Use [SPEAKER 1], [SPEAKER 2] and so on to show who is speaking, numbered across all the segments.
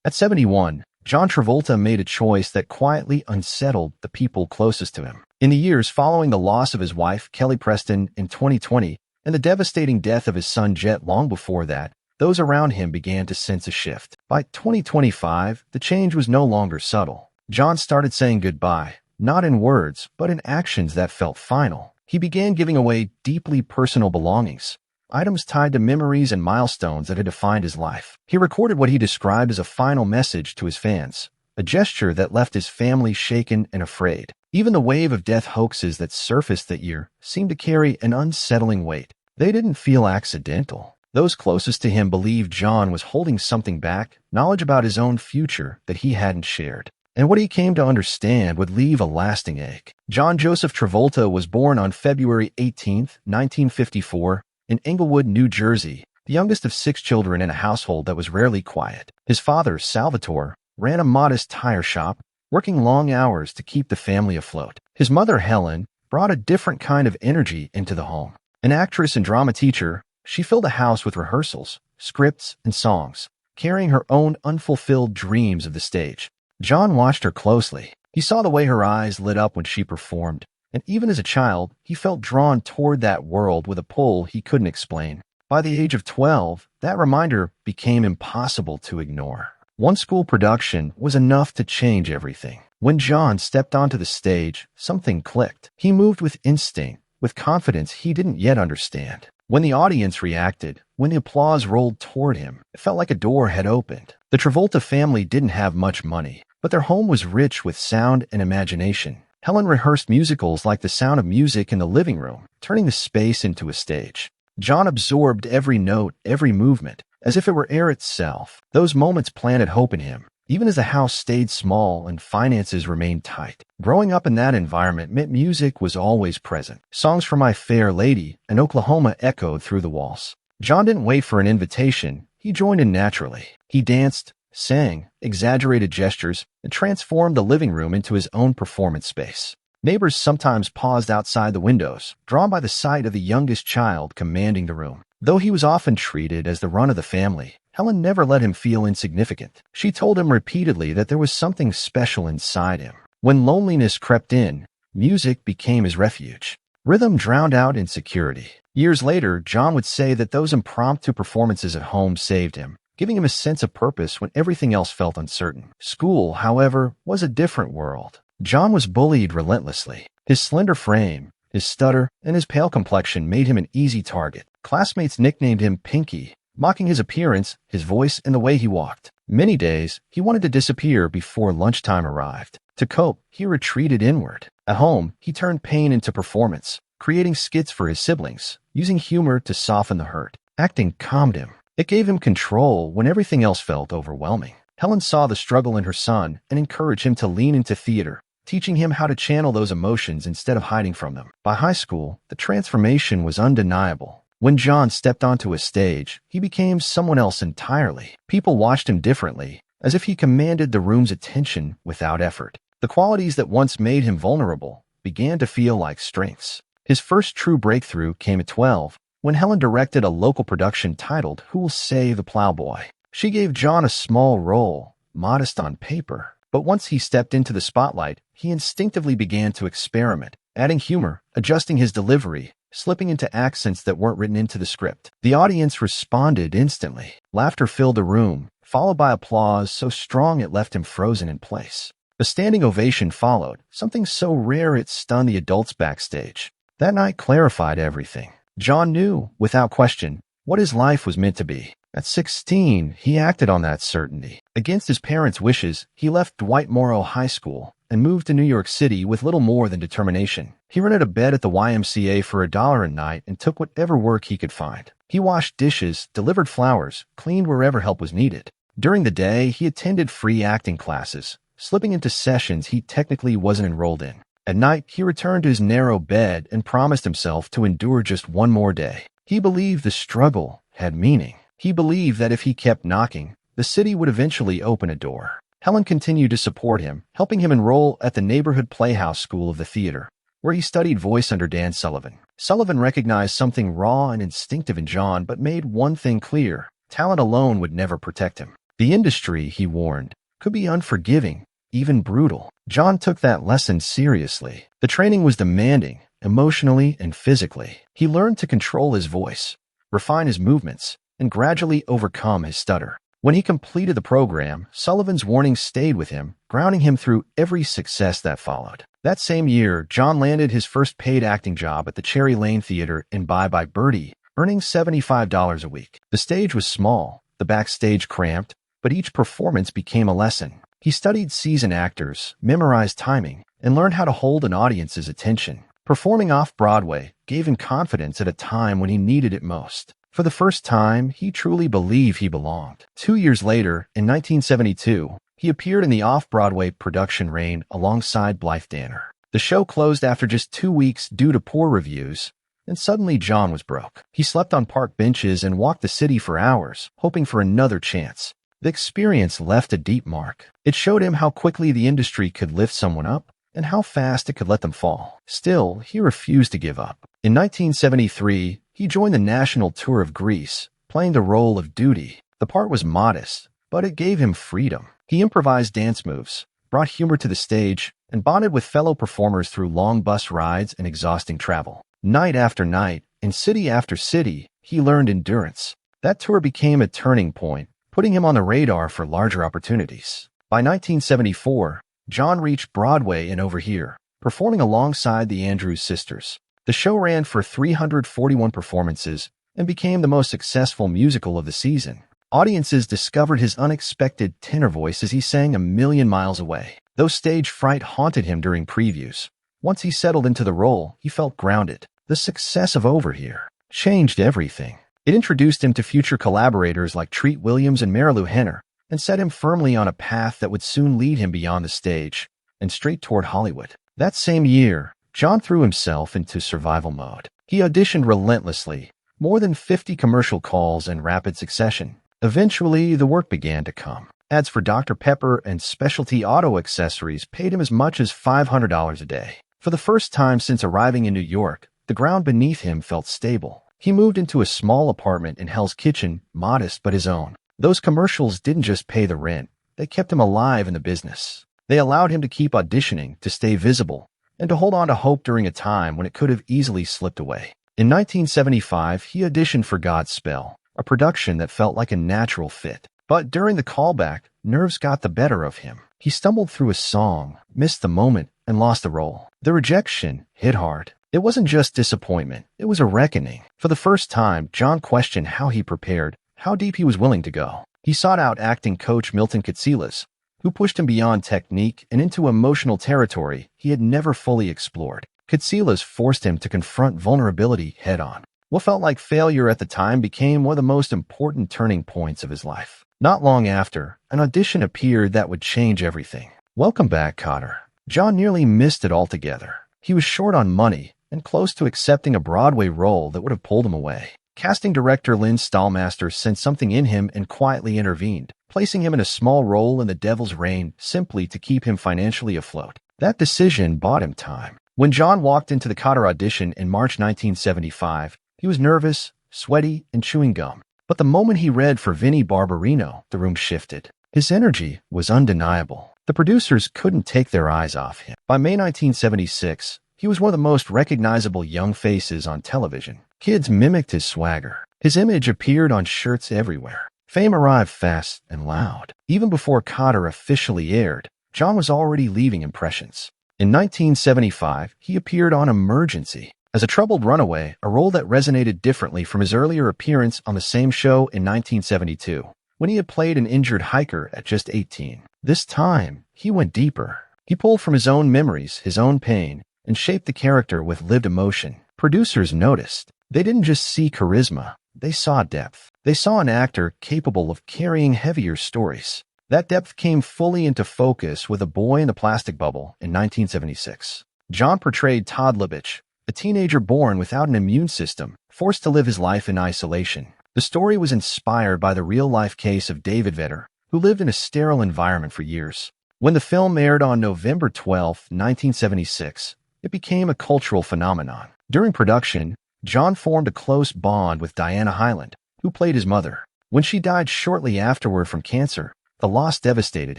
[SPEAKER 1] At 71, John Travolta made a choice that quietly unsettled the people closest to him. In the years following the loss of his wife, Kelly Preston, in 2020, and the devastating death of his son Jett long before that, those around him began to sense a shift. By 2025, the change was no longer subtle. John started saying goodbye, not in words, but in actions that felt final. He began giving away deeply personal belongings, items tied to memories and milestones that had defined his life. He recorded what he described as a final message to his fans, a gesture that left his family shaken and afraid. Even the wave of death hoaxes that surfaced that year seemed to carry an unsettling weight. They didn't feel accidental. Those closest to him believed John was holding something back, knowledge about his own future that he hadn't shared. And what he came to understand would leave a lasting ache. John Joseph Travolta was born on February 18, 1954, in Englewood, New Jersey, the youngest of 6 children in a household that was rarely quiet. His father, Salvatore, ran a modest tire shop, working long hours to keep the family afloat. His mother, Helen, brought a different kind of energy into the home. An actress and drama teacher, she filled the house with rehearsals, scripts, and songs, carrying her own unfulfilled dreams of the stage. John watched her closely. He saw the way her eyes lit up when she performed, and even as a child, he felt drawn toward that world with a pull he couldn't explain. By the age of 12, that reminder became impossible to ignore. One school production was enough to change everything. When John stepped onto the stage, something clicked. He moved with instinct, with confidence he didn't yet understand. When the audience reacted, when the applause rolled toward him, it felt like a door had opened. The Travolta family didn't have much money, but their home was rich with sound and imagination. Helen rehearsed musicals like The Sound of Music in the living room, turning the space into a stage. John absorbed every note, every movement, as if it were air itself. Those moments planted hope in him, even as the house stayed small and finances remained tight. Growing up in that environment meant music was always present. Songs from My Fair Lady and Oklahoma echoed through the walls. John didn't wait for an invitation. He joined in naturally. He danced, sang, exaggerated gestures, and transformed the living room into his own performance space. Neighbors sometimes paused outside the windows, drawn by the sight of the youngest child commanding the room. Though he was often treated as the run of the family, Helen never let him feel insignificant. She told him repeatedly that there was something special inside him. When loneliness crept in, music became his refuge. Rhythm drowned out insecurity. Years later, John would say that those impromptu performances at home saved him, giving him a sense of purpose when everything else felt uncertain. School, however, was a different world. John was bullied relentlessly. His slender frame, his stutter, and his pale complexion made him an easy target. Classmates nicknamed him Pinky, mocking his appearance, his voice, and the way he walked. Many days, he wanted to disappear before lunchtime arrived. To cope, he retreated inward. At home, he turned pain into performance, creating skits for his siblings, using humor to soften the hurt. Acting calmed him. It gave him control when everything else felt overwhelming. Helen saw the struggle in her son and encouraged him to lean into theater, teaching him how to channel those emotions instead of hiding from them. By high school, the transformation was undeniable. When John stepped onto a stage, he became someone else entirely. People watched him differently, as if he commanded the room's attention without effort. The qualities that once made him vulnerable began to feel like strengths. His first true breakthrough came at 12, when Helen directed a local production titled Who Will Save the Plowboy. She gave John a small role, modest on paper, but once he stepped into the spotlight, he instinctively began to experiment, adding humor, adjusting his delivery, slipping into accents that weren't written into the script. The audience responded instantly. Laughter filled the room, followed by applause so strong it left him frozen in place. A standing ovation followed, something so rare it stunned the adults backstage. That night clarified everything. John knew, without question, what his life was meant to be. At 16, he acted on that certainty. Against his parents' wishes, he left Dwight Morrow High School and moved to New York City with little more than determination. He rented a bed at the YMCA for $1 a night and took whatever work he could find. He washed dishes, delivered flowers, cleaned wherever help was needed. During the day, he attended free acting classes, slipping into sessions he technically wasn't enrolled in. At night, he returned to his narrow bed and promised himself to endure just one more day. He believed the struggle had meaning. He believed that if he kept knocking, the city would eventually open a door. Helen continued to support him, helping him enroll at the neighborhood Playhouse School of the Theater, where he studied voice under Dan Sullivan. Sullivan recognized something raw and instinctive in John, but made one thing clear: talent alone would never protect him. The industry, he warned, could be unforgiving, even brutal. John took that lesson seriously. The training was demanding, emotionally and physically. He learned to control his voice, refine his movements, and gradually overcome his stutter. When he completed the program, Sullivan's warning stayed with him, grounding him through every success that followed. That same year, John landed his first paid acting job at the Cherry Lane Theater in Bye Bye Birdie, earning $75 a week. The stage was small, the backstage cramped, but each performance became a lesson. He studied seasoned actors, memorized timing, and learned how to hold an audience's attention. Performing off-Broadway gave him confidence at a time when he needed it most. For the first time, he truly believed he belonged. 2 years later, in 1972, he appeared in the off-Broadway production Rain alongside Blythe Danner. The show closed after just 2 weeks due to poor reviews, and suddenly John was broke. He slept on park benches and walked the city for hours, hoping for another chance. The experience left a deep mark. It showed him how quickly the industry could lift someone up and how fast it could let them fall. Still, he refused to give up. In 1973, he joined the national tour of Greece, playing the role of Duty. The part was modest, but it gave him freedom. He improvised dance moves, brought humor to the stage, and bonded with fellow performers through long bus rides and exhausting travel. Night after night, and city after city, he learned endurance. That tour became a turning point, putting him on the radar for larger opportunities. By 1974, John reached Broadway and Over Here, performing alongside the Andrews Sisters. The show ran for 341 performances and became the most successful musical of the season. Audiences discovered his unexpected tenor voice as he sang A Million Miles Away. Though stage fright haunted him during previews, once he settled into the role, he felt grounded. The success of Over Here changed everything. It introduced him to future collaborators like Treat Williams and Marilu Henner, and set him firmly on a path that would soon lead him beyond the stage and straight toward Hollywood. That same year, John threw himself into survival mode. He auditioned relentlessly, more than 50 commercial calls in rapid succession. Eventually, the work began to come. Ads for Dr. Pepper and specialty auto accessories paid him as much as $500 a day. For the first time since arriving in New York, the ground beneath him felt stable. He moved into a small apartment in Hell's Kitchen, modest but his own. Those commercials didn't just pay the rent, they kept him alive in the business. They allowed him to keep auditioning, to stay visible, and to hold on to hope during a time when it could have easily slipped away. In 1975, he auditioned for Godspell, a production that felt like a natural fit. But during the callback, nerves got the better of him. He stumbled through a song, missed the moment, and lost the role. The rejection hit hard. It wasn't just disappointment, it was a reckoning. For the first time, John questioned how he prepared, how deep he was willing to go. He sought out acting coach Milton Katsilas, who pushed him beyond technique and into emotional territory he had never fully explored. Katsilas forced him to confront vulnerability head-on. What felt like failure at the time became one of the most important turning points of his life. Not long after, an audition appeared that would change everything. Welcome Back, Kotter. John nearly missed it altogether. He was short on money and close to accepting a Broadway role that would have pulled him away. Casting director Lynn Stallmaster sensed something in him and quietly intervened, placing him in a small role in The Devil's Reign simply to keep him financially afloat. That decision bought him time. When John walked into the Kotter audition in March 1975, he was nervous, sweaty, and chewing gum. But the moment he read for Vinnie Barbarino, the room shifted. His energy was undeniable. The producers couldn't take their eyes off him. By May 1976, he was one of the most recognizable young faces on television. Kids mimicked his swagger. His image appeared on shirts everywhere. Fame arrived fast and loud. Even before Kotter officially aired, John was already leaving impressions. In 1975, he appeared on Emergency as a troubled runaway, a role that resonated differently from his earlier appearance on the same show in 1972, when he had played an injured hiker at just 18. This time, he went deeper. He pulled from his own memories, his own pain, and shaped the character with lived emotion. Producers noticed. They didn't just see charisma, they saw depth. They saw an actor capable of carrying heavier stories. That depth came fully into focus with A Boy in the Plastic Bubble in 1976. John portrayed Todd Libich, a teenager born without an immune system, forced to live his life in isolation. The story was inspired by the real-life case of David Vetter, who lived in a sterile environment for years. When the film aired on November 12, 1976, it became a cultural phenomenon. During production, John formed a close bond with Diana Hyland, who played his mother. When she died shortly afterward from cancer, the loss devastated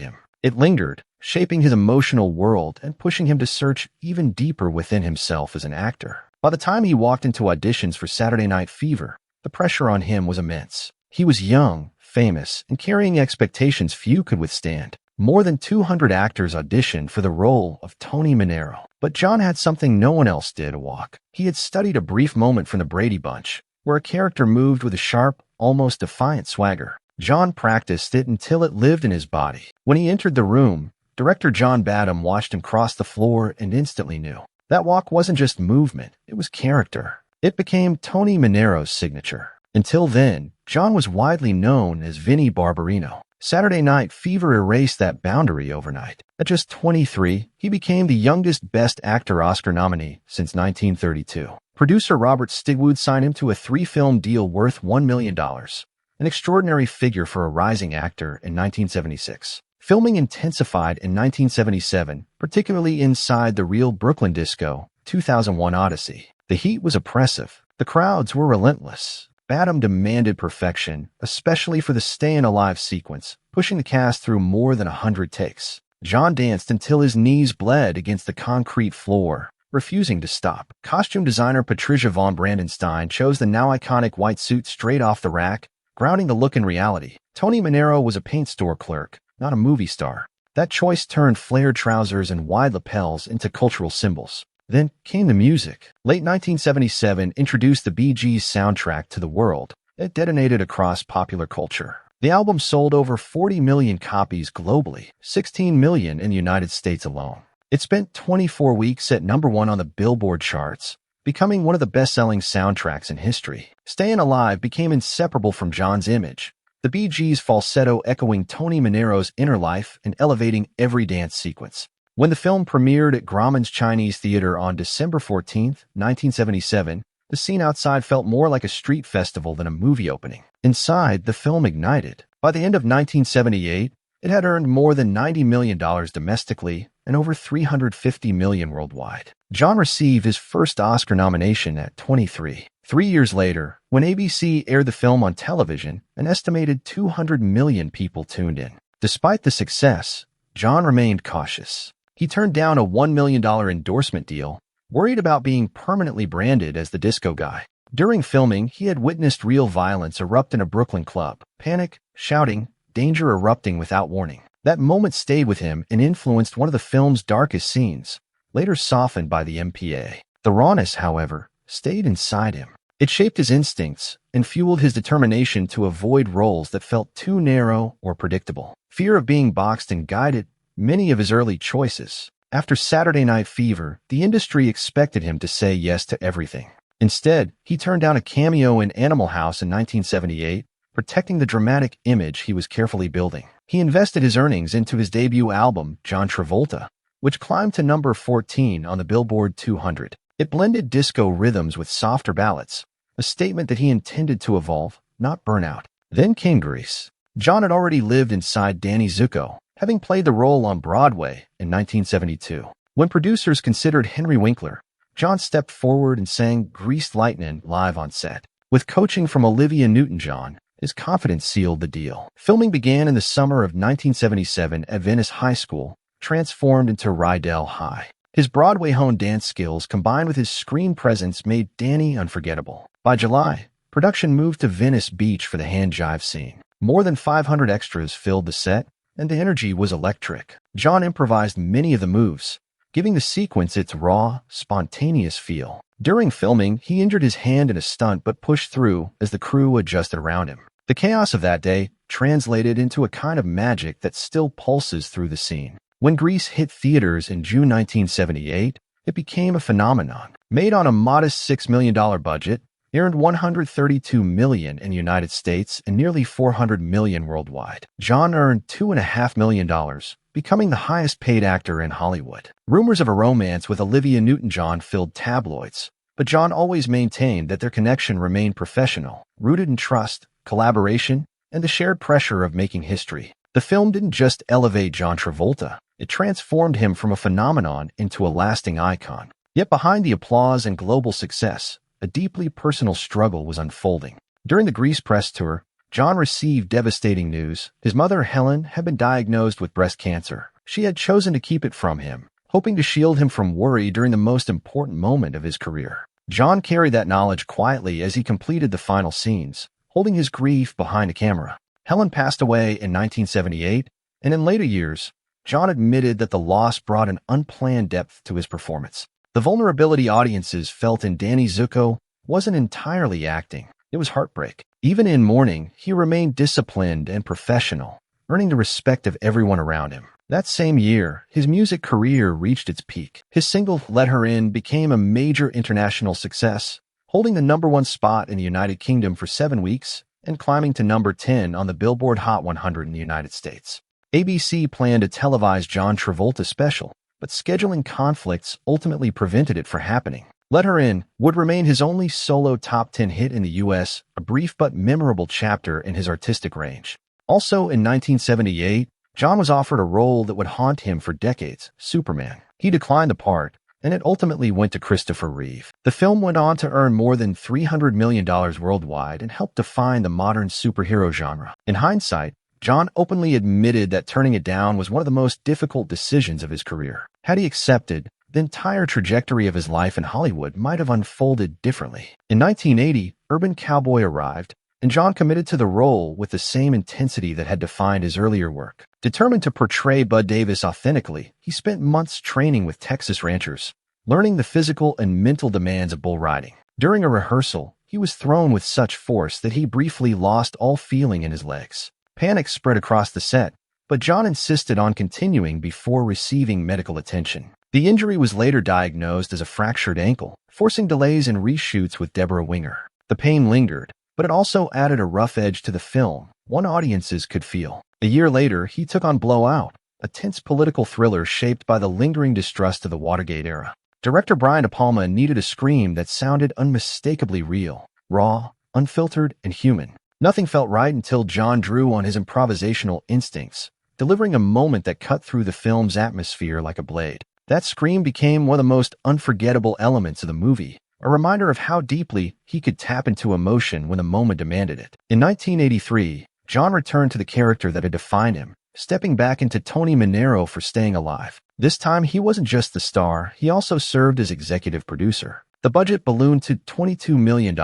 [SPEAKER 1] him. It lingered, shaping his emotional world and pushing him to search even deeper within himself as an actor. By the time he walked into auditions for Saturday Night Fever, the pressure on him was immense. He was young, famous, and carrying expectations few could withstand. More than 200 actors auditioned for the role of Tony Manero. But John had something no one else did: a walk. He had studied A Brief Moment from the Brady Bunch, where a character moved with a sharp, almost defiant swagger. John practiced it until it lived in his body. When he entered the room, director John Badham watched him cross the floor and instantly knew. That walk wasn't just movement, it was character. It became Tony Manero's signature. Until then, John was widely known as Vinnie Barbarino. Saturday Night Fever erased that boundary overnight. At just 23, he became the youngest Best Actor Oscar nominee since 1932. Producer Robert Stigwood signed him to a 3-film deal worth $1 million. An extraordinary figure for a rising actor in 1976. Filming intensified in 1977, particularly inside the real Brooklyn disco, 2001 Odyssey. The heat was oppressive. The crowds were relentless. Badham demanded perfection, especially for the Stayin' Alive sequence, pushing the cast through more than 100 takes. John danced until his knees bled against the concrete floor, refusing to stop. Costume designer Patricia von Brandenstein chose the now iconic white suit straight off the rack, grounding the look in reality. Tony Manero was a paint store clerk, not a movie star. That choice turned flared trousers and wide lapels into cultural symbols. Then came the music. Late 1977 introduced the Bee Gees soundtrack to the world. It detonated across popular culture. The album sold over 40 million copies globally, 16 million in the United States alone. It spent 24 weeks at #1 on the Billboard charts, becoming one of the best-selling soundtracks in history. Stayin' Alive became inseparable from John's image, the Bee Gees' falsetto echoing Tony Manero's inner life and elevating every dance sequence. When the film premiered at Grauman's Chinese Theater on December 14, 1977, the scene outside felt more like a street festival than a movie opening. Inside, the film ignited. By the end of 1978, it had earned more than $90 million domestically and over $350 million worldwide. John received his first Oscar nomination at 23. 3 years later, when ABC aired the film on television, an estimated 200 million people tuned in. Despite the success, John remained cautious. He turned down a $1 million endorsement deal, worried about being permanently branded as the disco guy. During filming, he had witnessed real violence erupt in a Brooklyn club. Panic, shouting, danger erupting without warning. That moment stayed with him and influenced one of the film's darkest scenes, later softened by the MPA. The rawness, however, stayed inside him. It shaped his instincts and fueled his determination to avoid roles that felt too narrow or predictable. Fear of being boxed and guided many of his early choices. After Saturday Night Fever, the industry expected him to say yes to everything. Instead, he turned down a cameo in Animal House in 1978, protecting the dramatic image he was carefully building. He invested his earnings into his debut album, John Travolta, which climbed to number 14 on the Billboard 200. It blended disco rhythms with softer ballads, a statement that he intended to evolve, not burn out. Then came Grease. John had already lived inside Danny Zuko, having played the role on Broadway in 1972. When producers considered Henry Winkler, John stepped forward and sang Greased Lightnin' live on set. With coaching from Olivia Newton-John, his confidence sealed the deal. Filming began in the summer of 1977 at Venice High School, transformed into Rydell High. His Broadway-honed dance skills combined with his screen presence made Danny unforgettable. By July, production moved to Venice Beach for the hand jive scene. More than 500 extras filled the set, and the energy was electric. John improvised many of the moves, giving the sequence its raw, spontaneous feel. During filming, he injured his hand in a stunt but pushed through as the crew adjusted around him. The chaos of that day translated into a kind of magic that still pulses through the scene. When Grease hit theaters in June 1978, it became a phenomenon. Made on a modest $6 million budget, it earned $132 million in the United States and nearly $400 million worldwide. John earned $2.5 million, becoming the highest-paid actor in Hollywood. Rumors of a romance with Olivia Newton-John filled tabloids, but John always maintained that their connection remained professional, rooted in trust, collaboration, and the shared pressure of making history. The film didn't just elevate John Travolta, it transformed him from a phenomenon into a lasting icon. Yet behind the applause and global success, a deeply personal struggle was unfolding. During the Grease press tour, John received devastating news. His mother, Helen, had been diagnosed with breast cancer. She had chosen to keep it from him, hoping to shield him from worry during the most important moment of his career. John carried that knowledge quietly as he completed the final scenes, holding his grief behind the camera. Helen passed away in 1978, and in later years, John admitted that the loss brought an unplanned depth to his performance. The vulnerability audiences felt in Danny Zuko wasn't entirely acting. It was heartbreak. Even in mourning, he remained disciplined and professional, earning the respect of everyone around him. That same year, his music career reached its peak. His single, Let Her In, became a major international success, holding the #1 spot in the United Kingdom for 7 weeks and climbing to number 10 on the Billboard Hot 100 in the United States. ABC planned a televised John Travolta special, but scheduling conflicts ultimately prevented it from happening. Let Her In would remain his only solo top 10 hit in the U.S., a brief but memorable chapter in his artistic range. Also in 1978, John was offered a role that would haunt him for decades, Superman. He declined the part, and it ultimately went to Christopher Reeve. The film went on to earn more than $300 million worldwide and helped define the modern superhero genre. In hindsight, John openly admitted that turning it down was one of the most difficult decisions of his career. Had he accepted, the entire trajectory of his life in Hollywood might have unfolded differently. In 1980, Urban Cowboy arrived, and John committed to the role with the same intensity that had defined his earlier work. Determined to portray Bud Davis authentically, he spent months training with Texas ranchers, learning the physical and mental demands of bull riding. During a rehearsal, he was thrown with such force that he briefly lost all feeling in his legs. Panic spread across the set, but John insisted on continuing before receiving medical attention. The injury was later diagnosed as a fractured ankle, forcing delays in reshoots with Deborah Winger. The pain lingered, but it also added a rough edge to the film one audiences could feel. A year later, he took on Blowout, a tense political thriller shaped by the lingering distrust of the Watergate era. Director Brian De Palma needed a scream that sounded unmistakably real, raw, unfiltered, and human. Nothing felt right until John drew on his improvisational instincts, delivering a moment that cut through the film's atmosphere like a blade. That scream became one of the most unforgettable elements of the movie, a reminder of how deeply he could tap into emotion when the moment demanded it. In 1983, John returned to the character that had defined him, stepping back into Tony Manero for Staying Alive. This time, he wasn't just the star, he also served as executive producer. The budget ballooned to $22 million,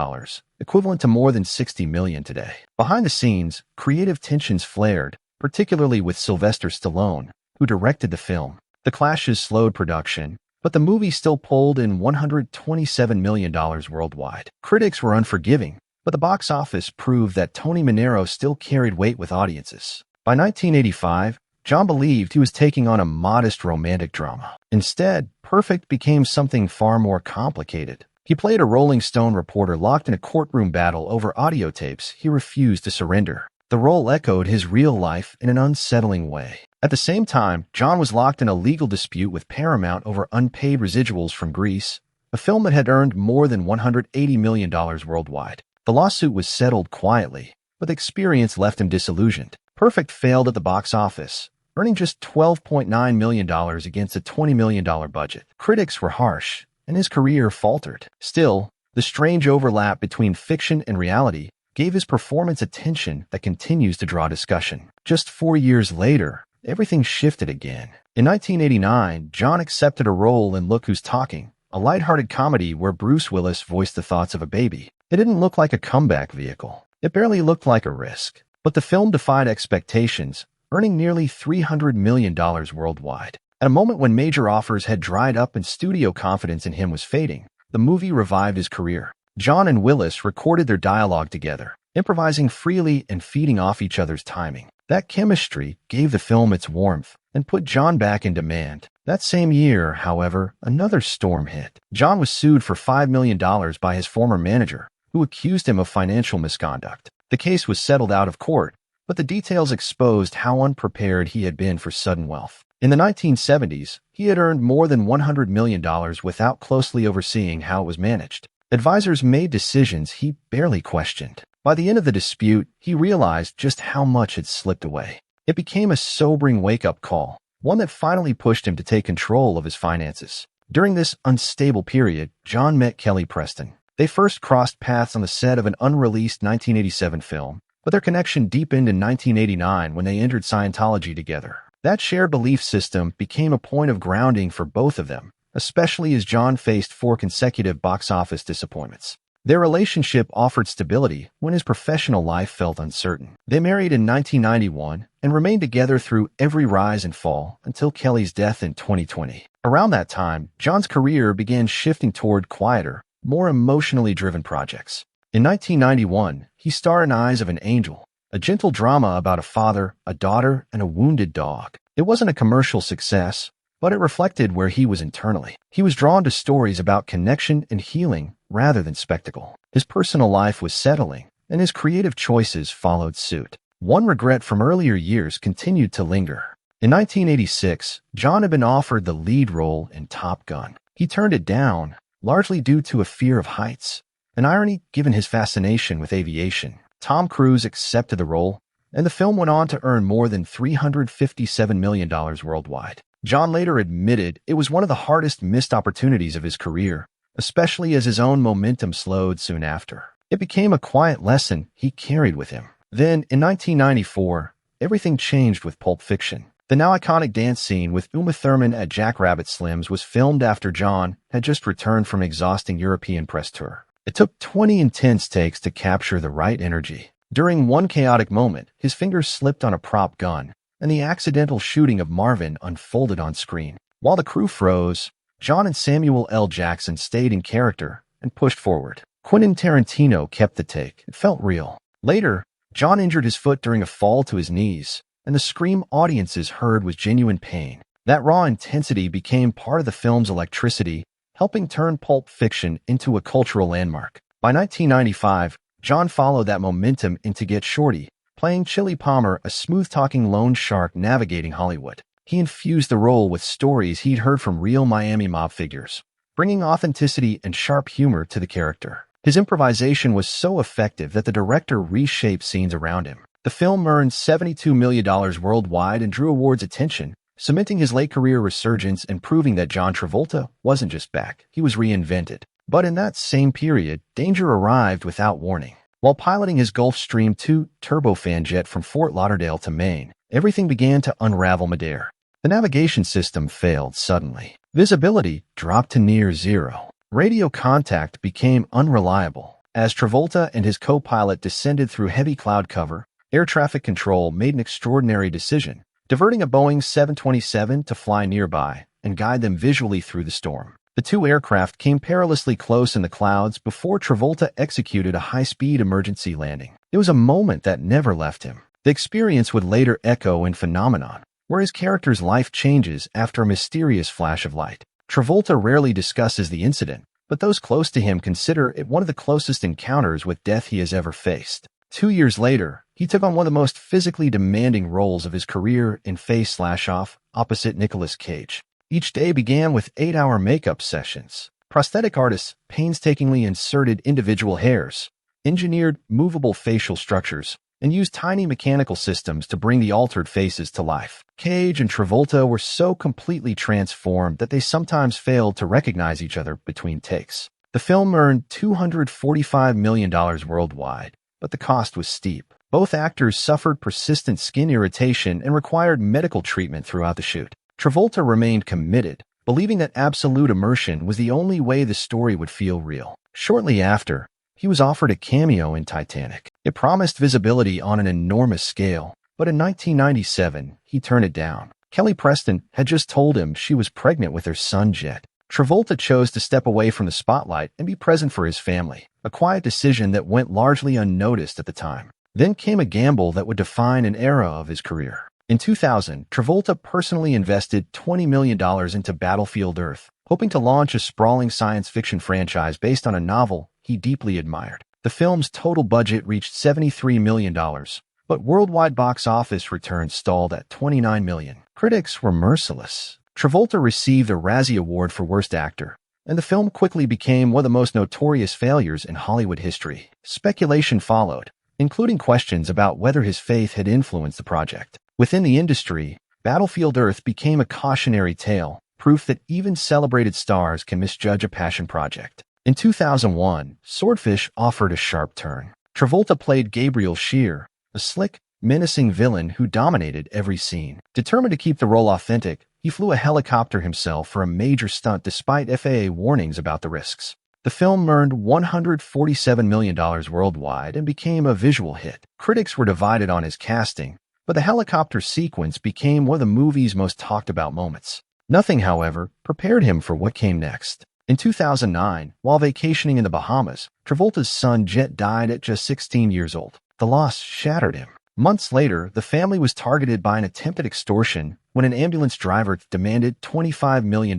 [SPEAKER 1] equivalent to more than $60 million today. Behind the scenes, creative tensions flared, particularly with Sylvester Stallone, who directed the film. The clashes slowed production, but the movie still pulled in $127 million worldwide. Critics were unforgiving, but the box office proved that Tony Manero still carried weight with audiences. By 1985, John believed he was taking on a modest romantic drama. Instead, Perfect became something far more complicated. He played a Rolling Stone reporter locked in a courtroom battle over audio tapes he refused to surrender. The role echoed his real life in an unsettling way. At the same time, John was locked in a legal dispute with Paramount over unpaid residuals from Grease, a film that had earned more than $180 million worldwide. The lawsuit was settled quietly, but the experience left him disillusioned. Perfect failed at the box office, earning just $12.9 million against a $20 million budget. Critics were harsh, and his career faltered. Still, the strange overlap between fiction and reality gave his performance a tension that continues to draw discussion. Just 4 years later, everything shifted again. In 1989, John accepted a role in Look Who's Talking, a lighthearted comedy where Bruce Willis voiced the thoughts of a baby. It didn't look like a comeback vehicle. It barely looked like a risk. But the film defied expectations, earning nearly $300 million worldwide. At a moment when major offers had dried up and studio confidence in him was fading, the movie revived his career. John and Willis recorded their dialogue together, improvising freely and feeding off each other's timing. That chemistry gave the film its warmth and put John back in demand. That same year, however, another storm hit. John was sued for $5 million by his former manager, who accused him of financial misconduct. The case was settled out of court, but the details exposed how unprepared he had been for sudden wealth. In the 1970s, he had earned more than $100 million without closely overseeing how it was managed. Advisors made decisions he barely questioned. By the end of the dispute, he realized just how much had slipped away. It became a sobering wake-up call, one that finally pushed him to take control of his finances. During this unstable period, John met Kelly Preston. They first crossed paths on the set of an unreleased 1987 film, but their connection deepened in 1989 when they entered Scientology together. That shared belief system became a point of grounding for both of them, especially as John faced 4 consecutive box office disappointments. Their relationship offered stability when his professional life felt uncertain. They married in 1991 and remained together through every rise and fall until Kelly's death in 2020. Around that time, John's career began shifting toward quieter, more emotionally driven projects. In 1991, he starred in Eyes of an Angel, a gentle drama about a father, a daughter, and a wounded dog. It wasn't a commercial success, but it reflected where he was internally. He was drawn to stories about connection and healing rather than spectacle. His personal life was settling, and his creative choices followed suit. One regret from earlier years continued to linger. In 1986, John had been offered the lead role in Top Gun. He turned it down, largely due to a fear of heights, an irony given his fascination with aviation. Tom Cruise accepted the role, and the film went on to earn more than $357 million worldwide. John later admitted it was one of the hardest missed opportunities of his career, especially as his own momentum slowed soon after. It became a quiet lesson he carried with him. Then, in 1994, everything changed with Pulp Fiction. The now iconic dance scene with Uma Thurman at Jackrabbit Slim's was filmed after John had just returned from an exhausting European press tour. It took 20 intense takes to capture the right energy. During one chaotic moment, his fingers slipped on a prop gun, and the accidental shooting of Marvin unfolded on screen. While the crew froze, John and Samuel L. Jackson stayed in character and pushed forward. Quentin Tarantino kept the take. It felt real. Later, John injured his foot during a fall to his knees, and the scream audiences heard was genuine pain. That raw intensity became part of the film's electricity, helping turn Pulp Fiction into a cultural landmark. By 1995, John followed that momentum into Get Shorty, playing Chili Palmer, a smooth-talking loan shark navigating Hollywood. He infused the role with stories he'd heard from real Miami mob figures, bringing authenticity and sharp humor to the character. His improvisation was so effective that the director reshaped scenes around him. The film earned $72 million worldwide and drew awards attention, cementing his late career resurgence and proving that John Travolta wasn't just back, he was reinvented. But in that same period, danger arrived without warning. While piloting his Gulfstream II turbofan jet from Fort Lauderdale to Maine, everything began to unravel midair. The navigation system failed suddenly. Visibility dropped to near zero. Radio contact became unreliable. As Travolta and his co-pilot descended through heavy cloud cover, air traffic control made an extraordinary decision, diverting a Boeing 727 to fly nearby and guide them visually through the storm. The two aircraft came perilously close in the clouds before Travolta executed a high-speed emergency landing. It was a moment that never left him. The experience would later echo in Phenomenon, where his character's life changes after a mysterious flash of light. Travolta rarely discusses the incident, but those close to him consider it one of the closest encounters with death he has ever faced. 2 years later, he took on one of the most physically demanding roles of his career in Face/Off, opposite Nicolas Cage. Each day began with 8-hour makeup sessions. Prosthetic artists painstakingly inserted individual hairs, engineered movable facial structures, and used tiny mechanical systems to bring the altered faces to life. Cage and Travolta were so completely transformed that they sometimes failed to recognize each other between takes. The film earned $245 million worldwide, but the cost was steep. Both actors suffered persistent skin irritation and required medical treatment throughout the shoot. Travolta remained committed, believing that absolute immersion was the only way the story would feel real. Shortly after, he was offered a cameo in Titanic. It promised visibility on an enormous scale, but in 1997, he turned it down. Kelly Preston had just told him she was pregnant with their son Jett. Travolta chose to step away from the spotlight and be present for his family, a quiet decision that went largely unnoticed at the time. Then came a gamble that would define an era of his career. In 2000, Travolta personally invested $20 million into Battlefield Earth, hoping to launch a sprawling science fiction franchise based on a novel he deeply admired. The film's total budget reached $73 million, but worldwide box office returns stalled at $29 million. Critics were merciless. Travolta received a Razzie Award for Worst Actor, and the film quickly became one of the most notorious failures in Hollywood history. Speculation followed, including questions about whether his faith had influenced the project. Within the industry, Battlefield Earth became a cautionary tale, proof that even celebrated stars can misjudge a passion project. In 2001, Swordfish offered a sharp turn. Travolta played Gabriel Shear, a slick, menacing villain who dominated every scene. Determined to keep the role authentic, he flew a helicopter himself for a major stunt despite FAA warnings about the risks. The film earned $147 million worldwide and became a visual hit. Critics were divided on his casting, but the helicopter sequence became one of the movie's most talked about moments. Nothing, however, prepared him for what came next. In 2009, while vacationing in the Bahamas, Travolta's son Jett died at just 16 years old. The loss shattered him. Months later, the family was targeted by an attempted extortion when an ambulance driver demanded $25 million,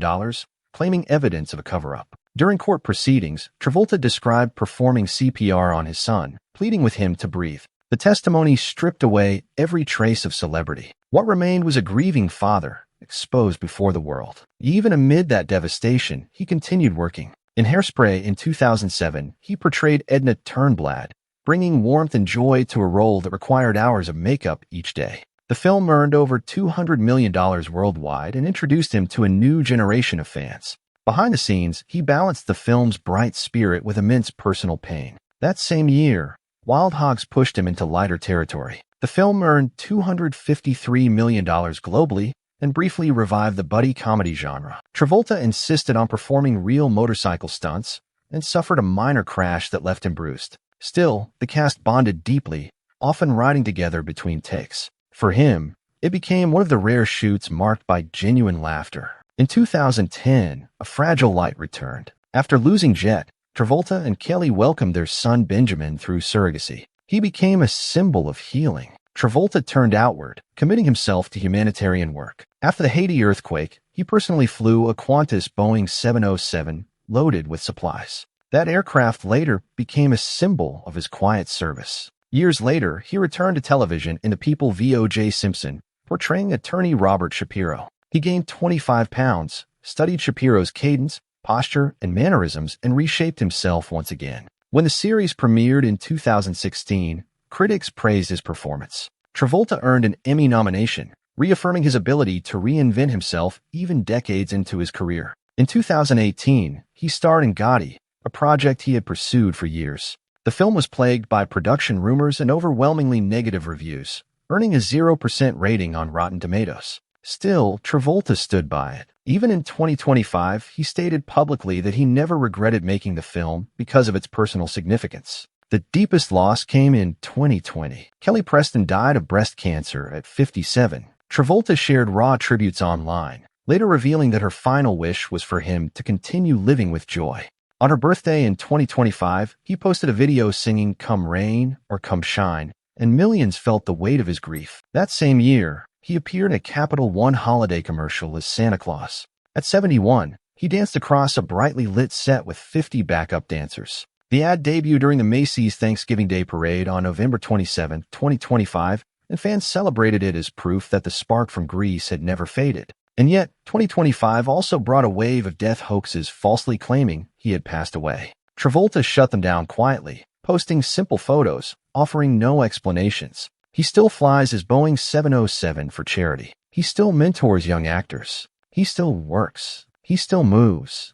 [SPEAKER 1] claiming evidence of a cover-up. During court proceedings, Travolta described performing CPR on his son, pleading with him to breathe. The testimony stripped away every trace of celebrity. What remained was a grieving father, exposed before the world. Even amid that devastation, he continued working. In Hairspray in 2007, he portrayed Edna Turnblad, bringing warmth and joy to a role that required hours of makeup each day. The film earned over $200 million worldwide and introduced him to a new generation of fans. Behind the scenes, he balanced the film's bright spirit with immense personal pain. That same year, Wild Hogs pushed him into lighter territory. The film earned $253 million globally and briefly revived the buddy comedy genre. Travolta insisted on performing real motorcycle stunts and suffered a minor crash that left him bruised. Still, the cast bonded deeply, often riding together between takes. For him, it became one of the rare shoots marked by genuine laughter. In 2010, A Fragile Light returned. After losing Jett, Travolta and Kelly welcomed their son Benjamin through surrogacy. He became a symbol of healing. Travolta turned outward, committing himself to humanitarian work. After the Haiti earthquake, he personally flew a Qantas Boeing 707 loaded with supplies. That aircraft later became a symbol of his quiet service. Years later, he returned to television in The People v. O.J. Simpson, portraying attorney Robert Shapiro. He gained 25 pounds, studied Shapiro's cadence, posture, and mannerisms, and reshaped himself once again. When the series premiered in 2016, critics praised his performance. Travolta earned an Emmy nomination, reaffirming his ability to reinvent himself even decades into his career. In 2018, he starred in Gotti, a project he had pursued for years. The film was plagued by production rumors and overwhelmingly negative reviews, earning a 0% rating on Rotten Tomatoes. Still, Travolta stood by it. Even in 2025, he stated publicly that he never regretted making the film because of its personal significance. The deepest loss came in 2020. Kelly Preston died of breast cancer at 57. Travolta shared raw tributes online, later revealing that her final wish was for him to continue living with joy. On her birthday in 2025, he posted a video singing "Come Rain" or "Come Shine," and millions felt the weight of his grief. That same year, he appeared in a Capital One holiday commercial as Santa Claus. At 71, he danced across a brightly lit set with 50 backup dancers. The ad debuted during the Macy's Thanksgiving Day Parade on November 27, 2025, and fans celebrated it as proof that the spark from Grease had never faded. And yet, 2025 also brought a wave of death hoaxes falsely claiming he had passed away. Travolta shut them down quietly, posting simple photos, offering no explanations. He still flies his Boeing 707 for charity. He still mentors young actors. He still works. He still moves.